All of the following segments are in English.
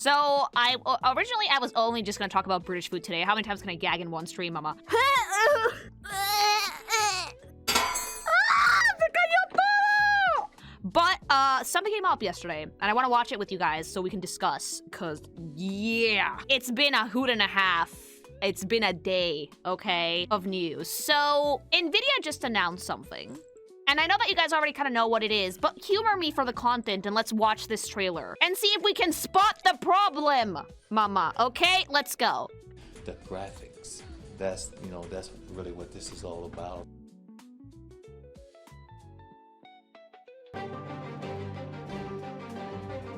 So, originally I was only just gonna talk about British food today. How many times can I gag in one stream, mama? But, something came up yesterday, and I want to watch it with you guys so we can discuss, because, yeah. It's been a hoot and a half. It's been a day, okay, of news. So, Nvidia just announced something. And I know that you guys already kind of know what it is, but humor me for the content and let's watch this trailer and see if we can spot the problem, mama, okay? Let's go. The graphics, that's really what this is all about.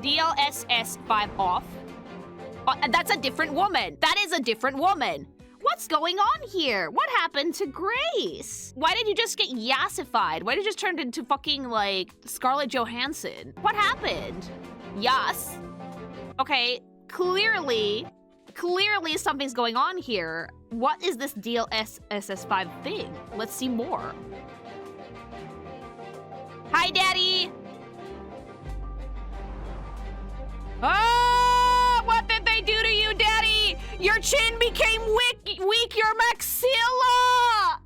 DLSS 5 off. That's a different woman. That is a different woman. What's going on here? What happened to Grace? Why did you just get Yassified? Why did you just turn into fucking, like, Scarlett Johansson? What happened? Yas. Okay, clearly something's going on here. What is this DLSS 5 thing? Let's see more. Hi, Daddy! Oh, what did they do to you, Daddy? Your chin became weak, your maxilla!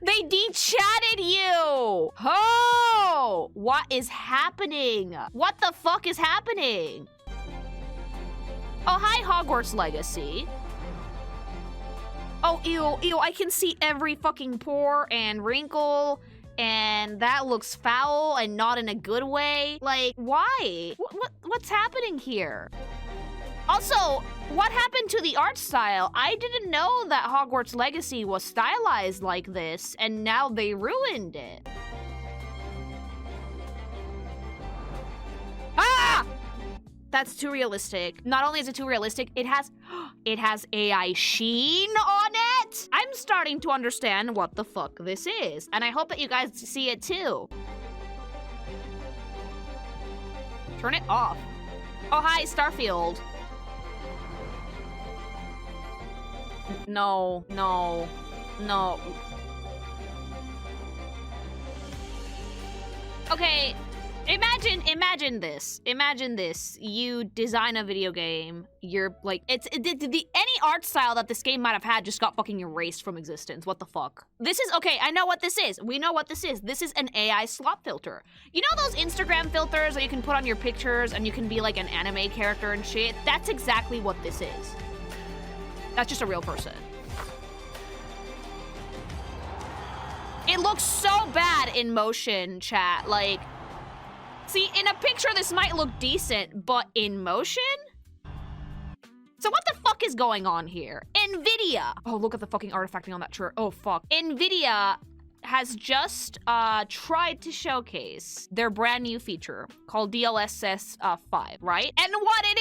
They de-chatted you! Oh! What is happening? What the fuck is happening? Oh, hi, Hogwarts Legacy. Oh, ew, I can see every fucking pore and wrinkle, and that looks foul and not in a good way. Like, why? What's happening here? Also, what happened to the art style? I didn't know that Hogwarts Legacy was stylized like this, and now they ruined it. Ah! That's too realistic. Not only is it too realistic, it has AI sheen on it. I'm starting to understand what the fuck this is, and I hope that you guys see it too. Turn it off. Oh, hi, Starfield. No. Okay, imagine this. Imagine this. You design a video game. You're like, any art style that this game might have had just got fucking erased from existence. What the fuck? This is, okay, I know what this is. We know what this is. This is an AI slop filter. You know those Instagram filters that you can put on your pictures and you can be like an anime character and shit? That's exactly what this is. That's just a real person. It looks so bad in motion, chat. Like, see, in a picture, this might look decent, but in motion? So what the fuck is going on here? Nvidia. Oh, look at the fucking artifacting on that shirt. Oh, fuck. Nvidia has just tried to showcase their brand new feature called DLSS 5, right? And what it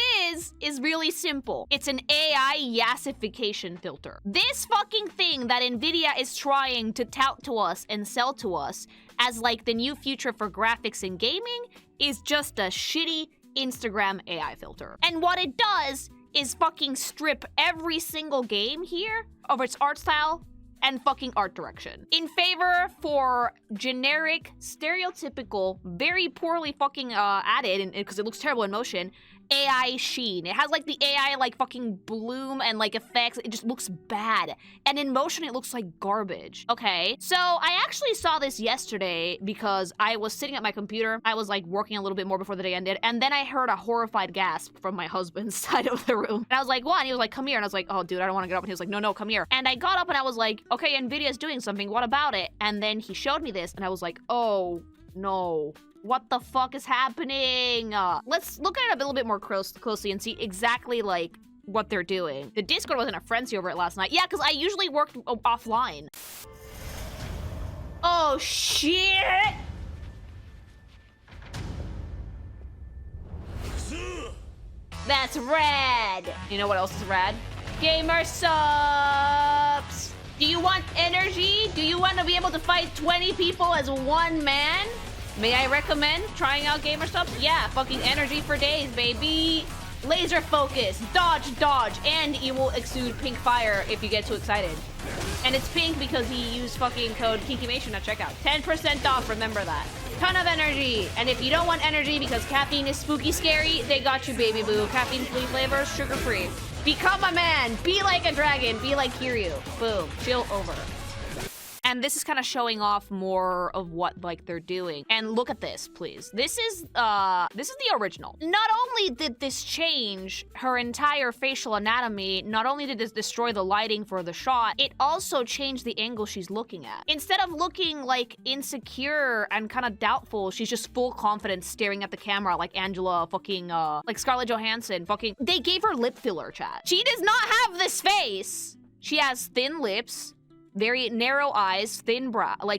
is really simple. It's an AI yassification filter. This fucking thing that Nvidia is trying to tout to us and sell to us as like the new future for graphics and gaming is just a shitty Instagram AI filter. And what it does is fucking strip every single game here of its art style and fucking art direction in favor for generic, stereotypical, very poorly fucking added, because it looks terrible in motion, AI sheen. It has like the AI like fucking bloom and like effects. It just looks bad. And in motion, it looks like garbage. Okay, so I actually saw this yesterday because I was sitting at my computer. I was like working a little bit more before the day ended. And then I heard a horrified gasp from my husband's side of the room. And I was like, what? And he was like, come here. And I was like, oh, dude, I don't want to get up. And he was like, no, come here. And I got up and I was like, okay, Nvidia's doing something. What about it? And then he showed me this and I was like, oh, no. What the fuck is happening? Let's look at it a little bit more closely and see exactly like what they're doing. The Discord was in a frenzy over it last night. Yeah, because I usually work offline. Oh, shit! That's rad! You know what else is rad? Gamer subs! Do you want energy? Do you want to be able to fight 20 people as one man? May I recommend trying out gamer subs? Yeah, fucking energy for days, baby. Laser focus, dodge, and you will exude pink fire if you get too excited. And it's pink because he used fucking code KinkyMation at checkout. 10% off, remember that. Ton of energy. And if you don't want energy because caffeine is spooky scary, they got you, baby boo. Caffeine-free flavors, sugar-free. Become a man. Be like a dragon. Be like Kiryu. Boom. Chill over. And this is kind of showing off more of what like they're doing. And look at this, please. This is the original. Not only did this change her entire facial anatomy, not only did this destroy the lighting for the shot, it also changed the angle she's looking at. Instead of looking like insecure and kind of doubtful, she's just full confidence staring at the camera like Angela fucking like Scarlett Johansson fucking. They gave her lip filler, chat. She does not have this face. She has thin lips, very narrow eyes, thin brows,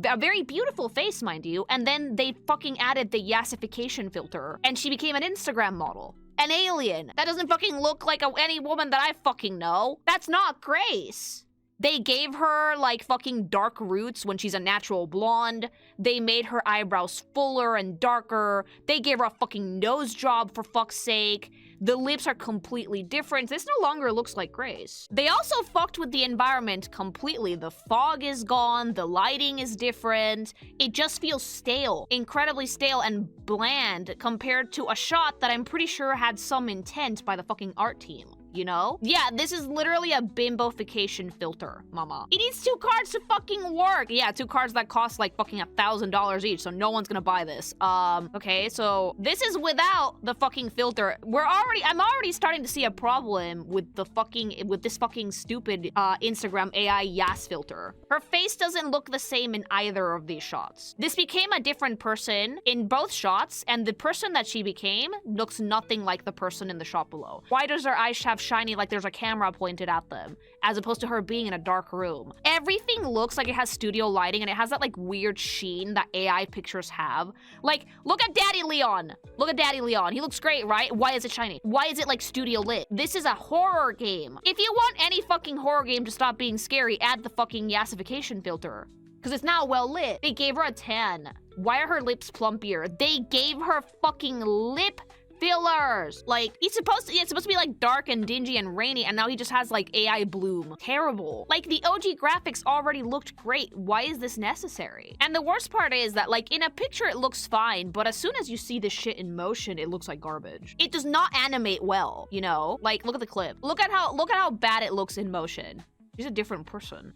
a very beautiful face, mind you, and then they fucking added the yassification filter, and she became an Instagram model. An alien. That doesn't fucking look like any woman that I fucking know. That's not Grace. They gave her, like, fucking dark roots when she's a natural blonde. They made her eyebrows fuller and darker. They gave her a fucking nose job, for fuck's sake. The lips are completely different. This no longer looks like Grace. They also fucked with the environment completely. The fog is gone, the lighting is different. It just feels stale, incredibly stale and bland compared to a shot that I'm pretty sure had some intent by the fucking art team. You know? Yeah, this is literally a bimbofication filter, mama. It needs 2 cards to fucking work. Yeah, 2 cards that cost like fucking $1,000 each, so no one's gonna buy this. Okay, so this is without the fucking filter. I'm already starting to see a problem with this fucking stupid Instagram AI Yas filter. Her face doesn't look the same in either of these shots. This became a different person in both shots, and the person that she became looks nothing like the person in the shot below. Why does her eyes have shiny like there's a camera pointed at them, as opposed to her being in a dark room? Everything looks like it has studio lighting, and it has that like weird sheen that AI pictures have. Like, look at Daddy Leon. Look at Daddy Leon. He looks great, right? Why is it shiny? Why is it like studio lit? This is a horror game. If you want any fucking horror game to stop being scary, add the fucking yassification filter, because it's now well lit. They gave her a 10. Why are her lips plumpier? They gave her fucking lip fillers. Like, it's supposed to be like dark and dingy and rainy, and now he just has like AI bloom. Terrible. Like, the OG graphics already looked great. Why is this necessary? And the worst part is that, like, in a picture it looks fine, but as soon as you see this shit in motion, it looks like garbage. It does not animate well, you know? Like, look at the clip. Look at how bad it looks in motion. She's a different person.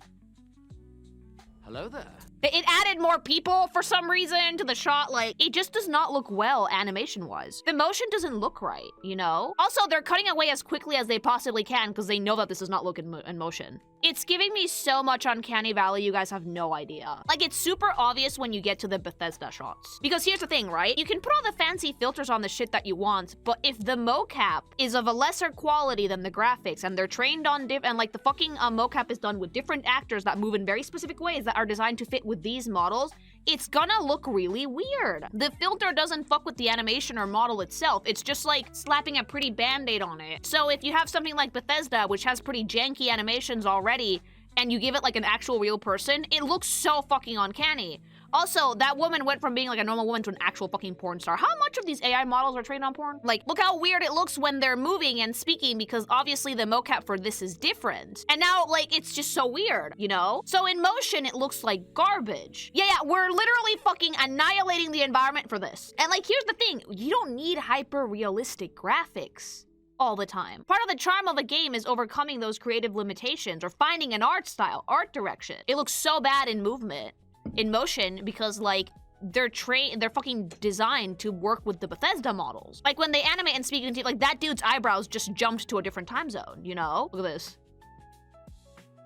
Hello there. It added more people for some reason to the shot. Like, it just does not look well animation-wise. The motion doesn't look right, you know? Also, they're cutting away as quickly as they possibly can because they know that this does not look in motion. It's giving me so much Uncanny Valley, you guys have no idea. Like, it's super obvious when you get to the Bethesda shots. Because here's the thing, right? You can put all the fancy filters on the shit that you want, but if the mocap is of a lesser quality than the graphics, and they're trained on and like the fucking mocap is done with different actors that move in very specific ways that are designed to fit with these models, it's gonna look really weird. The filter doesn't fuck with the animation or model itself. It's just like slapping a pretty band-aid on it. So if you have something like Bethesda, which has pretty janky animations already, and you give it like an actual real person, it looks so fucking uncanny. Also, that woman went from being like a normal woman to an actual fucking porn star. How much of these AI models are trained on porn? Like, look how weird it looks when they're moving and speaking, because obviously the mocap for this is different. And now, like, it's just so weird, you know? So in motion, it looks like garbage. Yeah, we're literally fucking annihilating the environment for this. And like, here's the thing, you don't need hyper-realistic graphics all the time. Part of the charm of a game is overcoming those creative limitations or finding an art style, art direction. It looks so bad in motion, because like they're fucking designed to work with the Bethesda models. Like when they animate and speak into, like, that dude's eyebrows just jumped to a different time zone, you know? Look at this.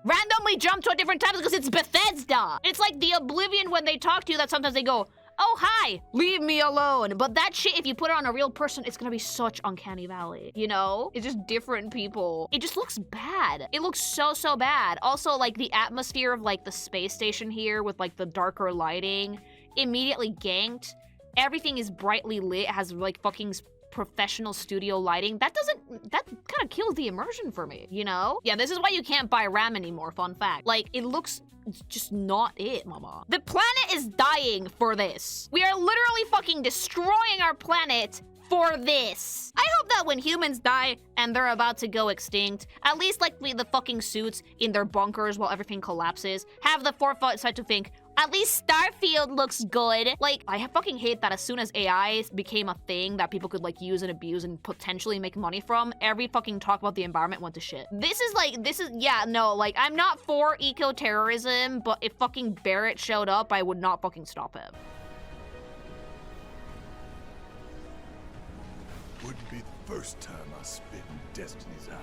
Randomly jumped to a different time zone because it's Bethesda. It's like the Oblivion when they talk to you that sometimes they go, oh, hi, leave me alone. But that shit, if you put it on a real person, it's gonna be such Uncanny Valley, you know? It's just different people. It just looks bad. It looks so, so bad. Also, like, the atmosphere of, like, the space station here with, like, the darker lighting, immediately ganked. Everything is brightly lit, has, like, fucking professional studio lighting. That kind of kills the immersion for me, you know? Yeah, this is why you can't buy RAM anymore, fun fact. Like, it looks just not it, mama. The planet is dying for this. We are literally fucking destroying our planet for this. I hope that when humans die and they're about to go extinct, at least like the fucking suits in their bunkers while everything collapses, have the foresight to think, At least Starfield looks good. Like, I fucking hate that as soon as AI became a thing that people could like use and abuse and potentially make money from, every fucking talk about the environment went to shit. Yeah, no, like, I'm not for eco-terrorism, but if fucking Barrett showed up, I would not fucking stop him. Wouldn't be the first time I spit in Destiny's eye.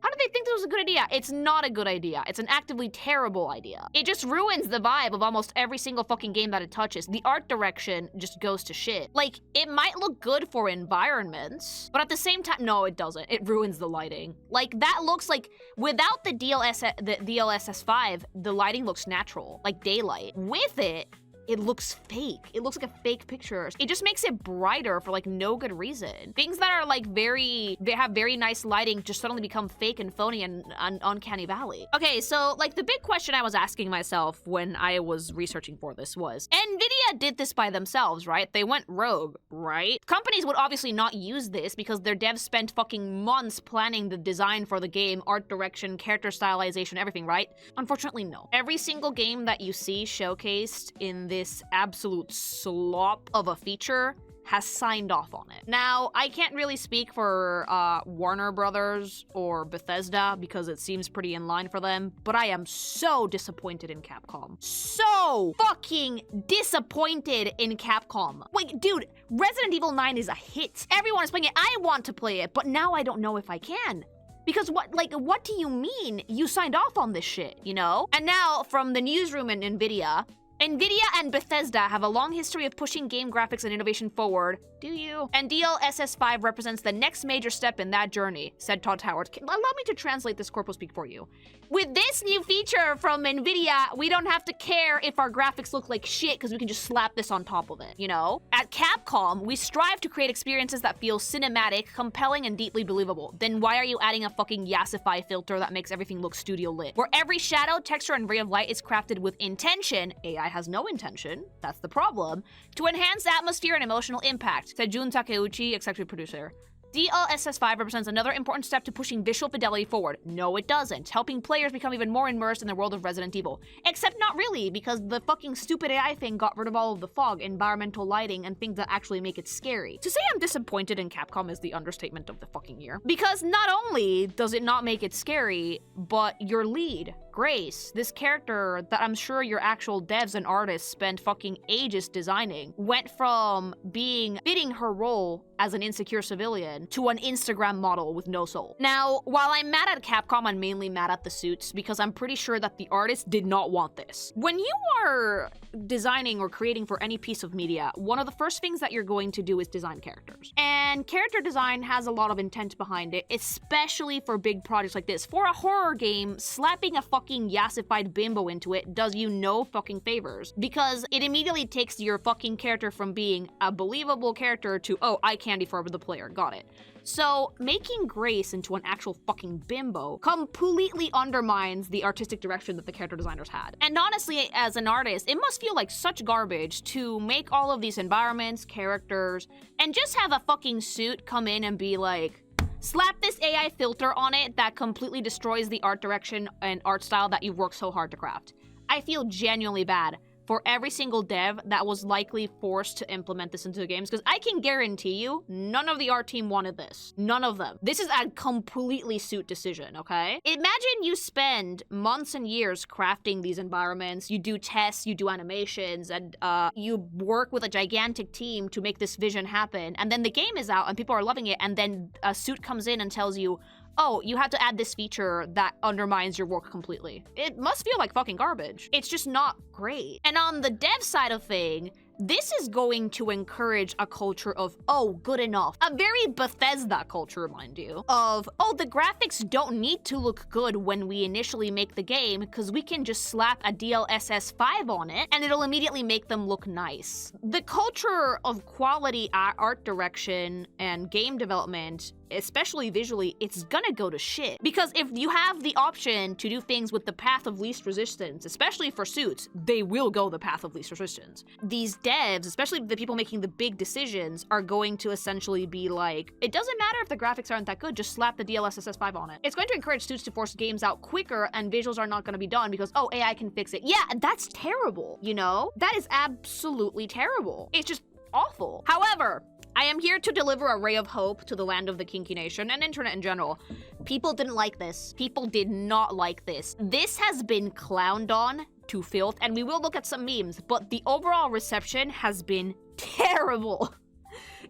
How do they think this was a good idea? It's not a good idea. It's an actively terrible idea. It just ruins the vibe of almost every single fucking game that it touches. The art direction just goes to shit. Like, it might look good for environments, but at the same time, no, it doesn't. It ruins the lighting. Like, that looks like, without the DLSS 5, the lighting looks natural, like daylight. With it, it looks fake. It looks like a fake picture. It just makes it brighter for like no good reason. Things that are like they have very nice lighting just suddenly become fake and phony and uncanny valley. Okay, so like the big question I was asking myself when I was researching for this was, Nvidia did this by themselves, right? They went rogue, right? Companies would obviously not use this because their devs spent fucking months planning the design for the game, art direction, character stylization, everything, right? Unfortunately, no. Every single game that you see showcased in this absolute slop of a feature has signed off on it. Now, I can't really speak for Warner Brothers or Bethesda because it seems pretty in line for them, but I am so disappointed in Capcom. So fucking disappointed in Capcom. Wait, dude, Resident Evil 9 is a hit. Everyone is playing it. I want to play it, but now I don't know if I can. Because what do you mean you signed off on this shit, you know? And now, from the newsroom in Nvidia and Bethesda have a long history of pushing game graphics and innovation forward. Do you? And DLSS 5 represents the next major step in that journey, said Todd Howard. Allow me to translate this corpo speak for you. With this new feature from Nvidia, we don't have to care if our graphics look like shit because we can just slap this on top of it, you know? At Capcom, we strive to create experiences that feel cinematic, compelling, and deeply believable. Then why are you adding a fucking Yassified filter that makes everything look studio lit? Where every shadow, texture, and ray of light is crafted with intention, AI has no intention, that's the problem, to enhance atmosphere and emotional impact, said Jun Takeuchi, executive producer. DLSS 5 represents another important step to pushing visual fidelity forward. No, it doesn't. Helping players become even more immersed in the world of Resident Evil. Except not really, because the fucking stupid AI thing got rid of all of the fog, environmental lighting, and things that actually make it scary. To say I'm disappointed in Capcom is the understatement of the fucking year. Because not only does it not make it scary, but your lead, Grace, this character that I'm sure your actual devs and artists spent fucking ages designing, went from fitting her role as an insecure civilian to an Instagram model with no soul. Now, while I'm mad at Capcom, I'm mainly mad at the suits because I'm pretty sure that the artist did not want this. When you are designing or creating for any piece of media, one of the first things that you're going to do is design characters. And character design has a lot of intent behind it, especially for big projects like this. For a horror game, slapping a fucking Yassified bimbo into it does you no fucking favors, because it immediately takes your fucking character from being a believable character to, oh, eye candy for the player, got it. So, making Grace into an actual fucking bimbo completely undermines the artistic direction that the character designers had. And honestly, as an artist, it must feel like such garbage to make all of these environments, characters, and just have a fucking suit come in and be like, slap this AI filter on it that completely destroys the art direction and art style that you've worked so hard to craft. I feel genuinely bad for every single dev that was likely forced to implement this into the games, because I can guarantee you, none of the art team wanted this. None of them. This is a completely suit decision, okay? Imagine you spend months and years crafting these environments, you do tests, you do animations, and you work with a gigantic team to make this vision happen, and then the game is out and people are loving it, and then a suit comes in and tells you, oh, you have to add this feature that undermines your work completely. It must feel like fucking garbage. It's just not great. And on the dev side of thing, this is going to encourage a culture of, oh, good enough. A very Bethesda culture, mind you, of, oh, the graphics don't need to look good when we initially make the game because we can just slap a DLSS 5 on it and it'll immediately make them look nice. The culture of quality art direction and game development, especially visually, it's gonna go to shit. Because if you have the option to do things with the path of least resistance, especially for suits, they will go the path of least resistance. These devs, especially the people making the big decisions, are going to essentially be like, it doesn't matter if the graphics aren't that good, just slap the DLSS 5 on it. It's going to encourage studios to force games out quicker and visuals are not going to be done because, oh, AI can fix it. Yeah, that's terrible, you know? That is absolutely terrible. It's just awful. However, I am here to deliver a ray of hope to the land of the Kinky Nation and internet in general. People didn't like this. People did not like this. This has been clowned on to filth, and we will look at some memes, but the overall reception has been terrible.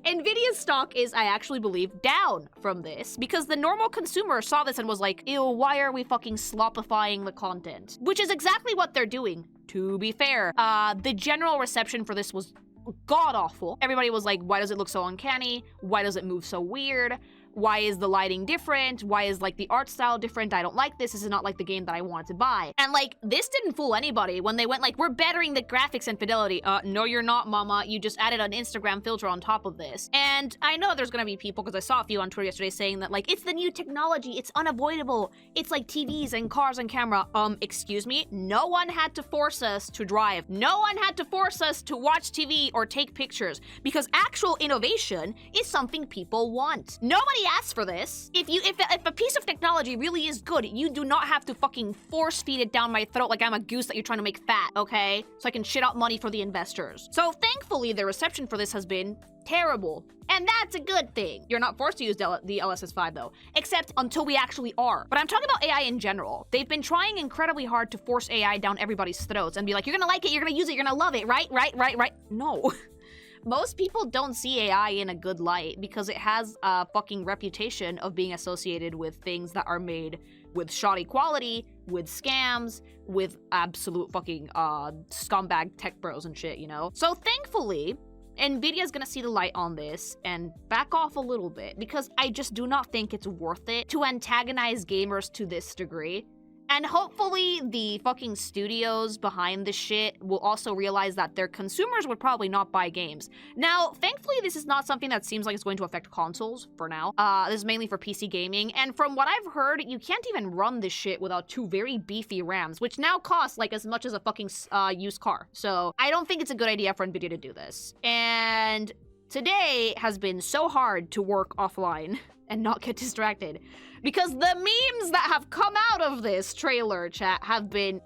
Nvidia's stock is, I actually believe, down from this because the normal consumer saw this and was like, ew, why are we fucking slopifying the content? Which is exactly what they're doing, to be fair. The general reception for this was god-awful. Everybody was like, why does it look so uncanny? Why does it move so weird? Why is the lighting different? Why is, like, the art style different? I don't like this. This is not, like, the game that I wanted to buy. And, like, this didn't fool anybody when they went, like, we're bettering the graphics and fidelity. No, you're not, mama. You just added an Instagram filter on top of this. And I know there's gonna be people, because I saw a few on Twitter yesterday saying that, like, it's the new technology. It's unavoidable. It's like TVs and cars and camera. Excuse me? No one had to force us to drive. No one had to force us to watch TV or take pictures, because actual innovation is something people want. Nobody asked for this. If a piece of technology really is good, you do not have to fucking force feed it down my throat like I'm a goose that you're trying to make fat, okay? So I can shit out money for the investors. So thankfully, the reception for this has been terrible. And that's a good thing. You're not forced to use the DLSS 5 though, except until we actually are. But I'm talking about AI in general. They've been trying incredibly hard to force AI down everybody's throats and be like, you're gonna like it, you're gonna use it, you're gonna love it, right? No. Most people don't see AI in a good light because it has a fucking reputation of being associated with things that are made with shoddy quality, with scams, with absolute fucking scumbag tech bros and shit, you know? So thankfully, Nvidia's gonna see the light on this and back off a little bit because I just do not think it's worth it to antagonize gamers to this degree. And hopefully the fucking studios behind this shit will also realize that their consumers would probably not buy games. Now, thankfully, this is not something that seems like it's going to affect consoles for now. This is mainly for PC gaming. And from what I've heard, you can't even run this shit without two very beefy RAMs, which now cost like as much as a fucking used car. So I don't think it's a good idea for Nvidia to do this. And today has been so hard to work offline and not get distracted. Because the memes that have come out of this trailer, chat, have been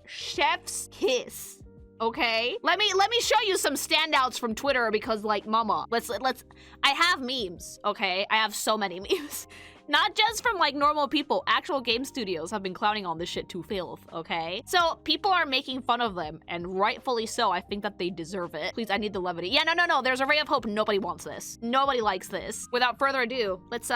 chef's kiss. Okay? Let me show you some standouts from Twitter because, like, mama, I have memes, okay? I have so many memes. Not just from, like, normal people. Actual game studios have been clowning on this shit to filth, okay? So, people are making fun of them, and rightfully so. I think that they deserve it. Please, I need the levity. Yeah, no. There's a ray of hope. Nobody wants this. Nobody likes this. Without further ado, let's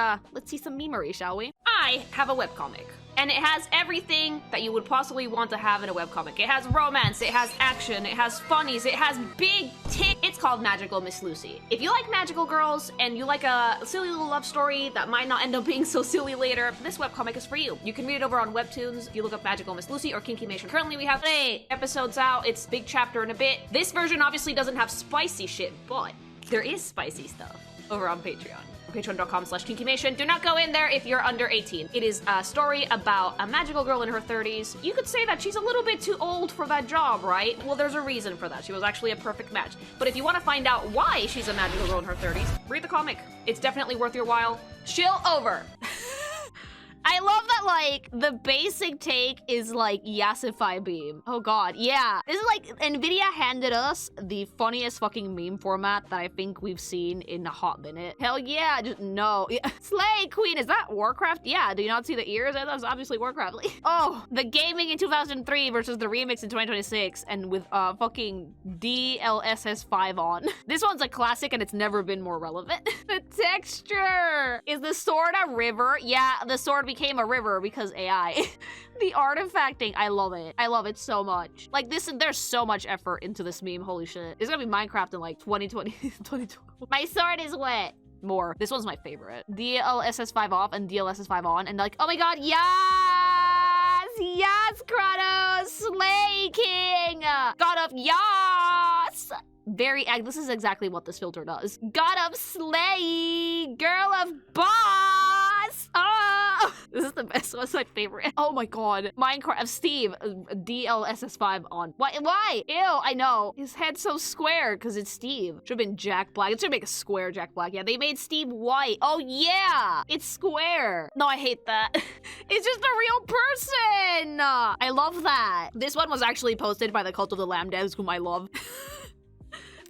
see some memery, shall we? I have a webcomic. And it has everything that you would possibly want to have in a webcomic. It has romance, it has action, it has funnies, it has big tits. It's called Magical Miss Lucy. If you like magical girls and you like a silly little love story that might not end up being so silly later, this webcomic is for you. You can read it over on Webtoons if you look up Magical Miss Lucy or Kinky Mation. Currently we have 8 episodes out. It's big chapter in a bit. This version obviously doesn't have spicy shit, but there is spicy stuff over on Patreon. Patreon.com/kinkymation. Do not go in there if you're under 18. It is a story about a magical girl in her 30s. You could say that she's a little bit too old for that job, right? Well, there's a reason for that. She was actually a perfect match. But if you want to find out why she's a magical girl in her 30s, read the comic. It's definitely worth your while. Chill over. I love that, like, the basic take is, like, Yassified beam. Oh, God. Yeah. This is, like, Nvidia handed us the funniest fucking meme format that I think we've seen in a hot minute. Hell yeah. Just, no. Yeah. Slay Queen. Is that Warcraft? Yeah. Do you not see the ears? That's obviously Warcraft. Oh, the gaming in 2003 versus the remix in 2026 and with, fucking DLSS 5 on. This one's a classic and it's never been more relevant. The texture. Is the sword a river? Yeah, the sword became a river because AI. The artifacting, I love it. I love it so much. Like this, there's so much effort into this meme. Holy shit. It's gonna be Minecraft in like 2020, 2020. My sword is wet. More. This one's my favorite. DLSS 5 off and DLSS 5 on. And like, oh my God, yes! Yes, Kratos! Slay King! God of yes! This is exactly what this filter does. God of slay! Girl of boss! Oh! This is the best. DLSS was my favorite. Oh my god. Minecraft, Steve, DLSS 5 on. Why? Ew, I know. His head's so square because it's Steve. Should have been Jack Black. It should make a square Jack Black. Yeah, they made Steve white. Oh yeah, it's square. No, I hate that. It's just a real person. I love that. This one was actually posted by the Cult of the Lamb devs, whom I love.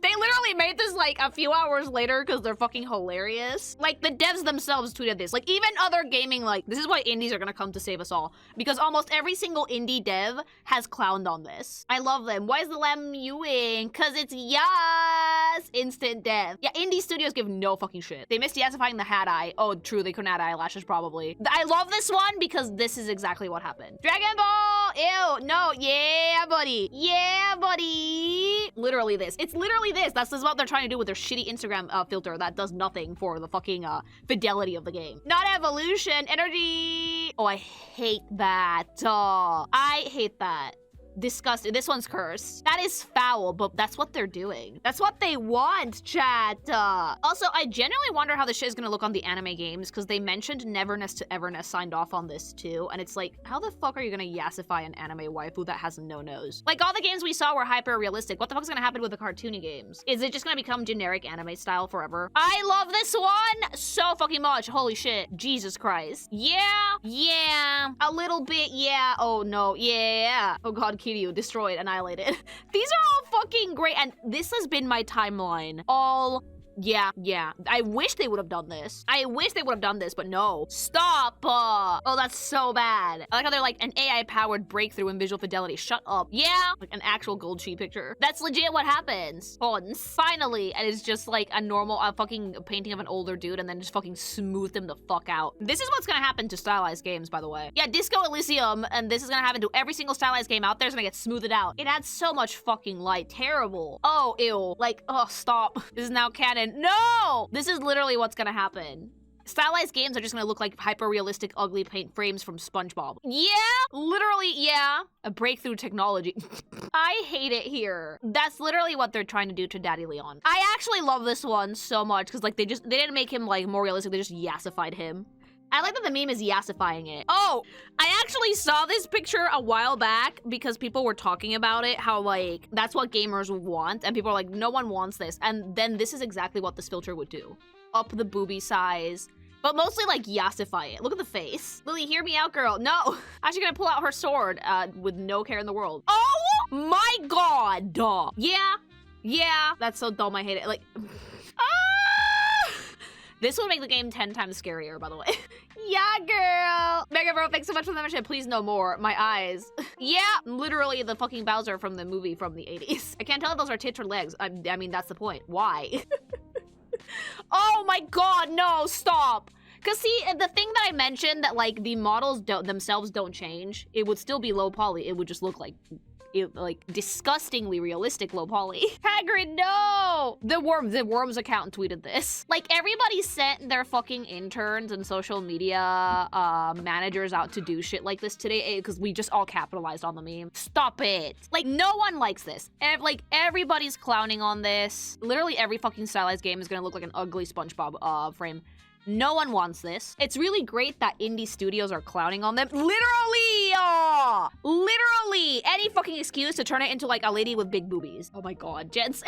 They literally made this like a few hours later because they're fucking hilarious. Like the devs themselves tweeted this. Like even other gaming, like this is why indies are gonna come to save us all. Because almost every single indie dev has clowned on this. I love them. Why is the lamb mewing? Cause it's yes! Instant death. Yeah, indie studios give no fucking shit. They missed yassifying the hat eye. Oh, true, they couldn't add eyelashes probably. I love this one because this is exactly what happened. Dragon Ball! Ew, no, yeah, buddy. Yeah, buddy. Literally this. It's literally this. That's what they're trying to do with their shitty Instagram filter that does nothing for the fucking fidelity of the game. Not evolution, energy. Oh, I hate that. I hate that. Disgusting. This one's cursed. That is foul, but that's what they're doing. That's what they want, chat. Also, I genuinely wonder how this shit is gonna look on the anime games because they mentioned Neverness to Everness signed off on this too, and it's like, how the fuck are you gonna yassify an anime waifu that has no nose? Like all the games we saw were hyper realistic. What the fuck's gonna happen with the cartoony games? Is it just gonna become generic anime style forever? I love this one so fucking much. Holy shit. Jesus Christ. Yeah. A little bit, yeah. Oh no, yeah. Oh god, Kiryu, destroyed, annihilated. These are all fucking great, and this has been my timeline all. Yeah. I wish they would have done this. But no. Stop! Oh, that's so bad. I like how they're like an AI-powered breakthrough in visual fidelity. Shut up. Yeah! Like an actual gold sheet picture. That's legit what happens. Finally, and it's just like a normal fucking painting of an older dude and then just fucking smooth him the fuck out. This is what's gonna happen to stylized games, by the way. Yeah, Disco Elysium, and this is gonna happen to every single stylized game out there. It's gonna get smoothed out. It adds so much fucking light. Terrible. Oh, ew. Like, oh, stop. This is now canon. No! This is literally what's gonna happen. Stylized games are just gonna look like hyper-realistic, ugly paint frames from SpongeBob. Yeah! Literally, yeah. A breakthrough technology. I hate it here. That's literally what they're trying to do to Daddy Leon. I actually love this one so much, because like they didn't make him like more realistic, they just yassified him. I like that the meme is yassifying it. Oh, I actually saw this picture a while back because people were talking about it, how like, that's what gamers want, and people are like, no one wants this. And then this is exactly what this filter would do. Up the boobie size, but mostly like yassify it. Look at the face. Lily, hear me out, girl. No, actually gonna pull out her sword with no care in the world. Oh my god. Duh. Yeah, that's so dumb, I hate it. Like, this will make the game 10 times scarier, by the way. Yeah, girl. Mega Bro, thanks so much for the membership. Please no more. My eyes. Yeah, literally the fucking Bowser from the movie from the 80s. I can't tell if those are tits or legs. I mean, that's the point. Why? Oh my god, no, stop. Because see, the thing that I mentioned that like the models themselves don't change, it would still be low poly. It would just look like disgustingly realistic low poly. Hagrid, no! The Worms account tweeted this. Like, everybody sent their fucking interns and social media managers out to do shit like this today because we just all capitalized on the meme. Stop it. Like, no one likes this. Like, everybody's clowning on this. Literally every fucking stylized game is gonna look like an ugly SpongeBob frame. No one wants this. It's really great that indie studios are clowning on them. Literally! Literally! Any fucking excuse to turn it into like a lady with big boobies. Oh my god, gents.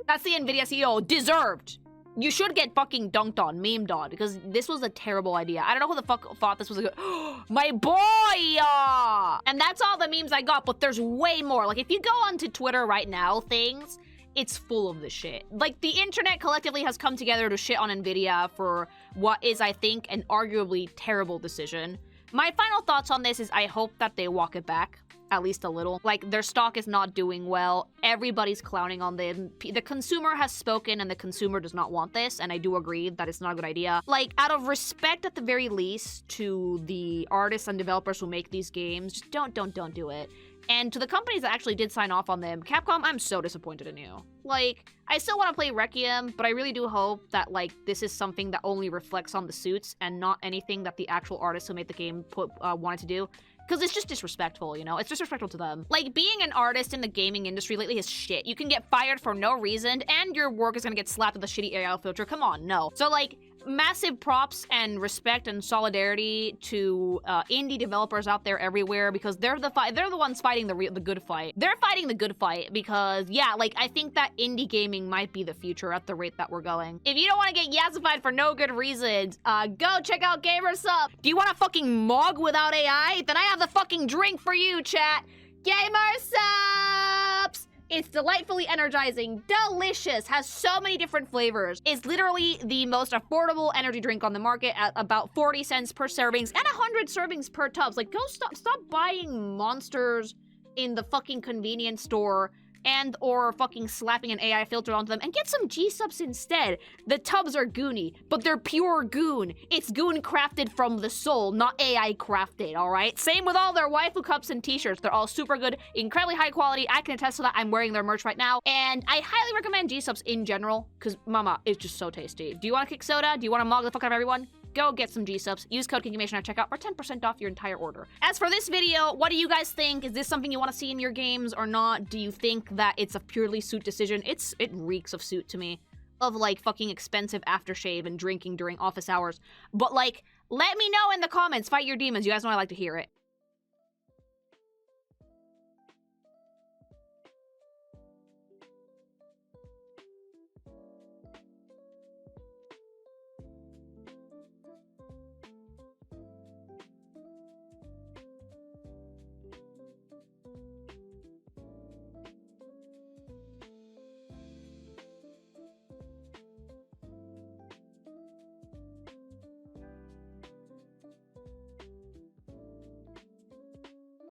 That's the Nvidia CEO. Deserved. You should get fucking dunked on, memed on, because this was a terrible idea. I don't know who the fuck thought this was a good... My boy! And that's all the memes I got, but there's way more. Like, if you go onto Twitter right now, it's full of this shit. Like, the internet collectively has come together to shit on Nvidia for what is, I think, an arguably terrible decision. My final thoughts on this is I hope that they walk it back, at least a little. Like, their stock is not doing well. Everybody's clowning on them. The consumer has spoken and the consumer does not want this, and I do agree that it's not a good idea. Like, out of respect at the very least to the artists and developers who make these games, just don't do it. And to the companies that actually did sign off on them, Capcom, I'm so disappointed in you. Like, I still want to play Requiem, but I really do hope that, like, this is something that only reflects on the suits and not anything that the actual artists who made the game wanted to do. Because it's just disrespectful, you know? It's disrespectful to them. Like, being an artist in the gaming industry lately is shit. You can get fired for no reason, and your work is gonna get slapped with a shitty AI filter. Come on, no. So, like, massive props and respect and solidarity to indie developers out there everywhere, because they're the ones fighting the good fight. They're fighting the good fight because, yeah, like, I think that indie gaming might be the future at the rate that we're going. If you don't want to get Yassified for no good reasons, go check out GamerSup. Do you want a fucking mug without AI? Then I have the fucking drink for you, chat. GamerSups! It's delightfully energizing, delicious, has so many different flavors. It's literally the most affordable energy drink on the market at about 40 cents per servings and 100 servings per tubs. Like, go stop buying monsters in the fucking convenience store and or fucking slapping an AI filter onto them, and get some G-Subs instead. The tubs are goony, but they're pure goon. It's goon crafted from the soul, not AI crafted, alright? Same with all their waifu cups and t-shirts. They're all super good, incredibly high quality. I can attest to that. I'm wearing their merch right now, and I highly recommend G-Subs in general, because mama, it's just so tasty. Do you want to kick soda? Do you want to mog the fuck out of everyone? Go get some G-Subs. Use code KINGIMATION at checkout for 10% off your entire order. As for this video, what do you guys think? Is this something you want to see in your games or not? Do you think that it's a purely suit decision? It reeks of suit to me. Of, like, fucking expensive aftershave and drinking during office hours. But, like, let me know in the comments. Fight your demons. You guys know I like to hear it.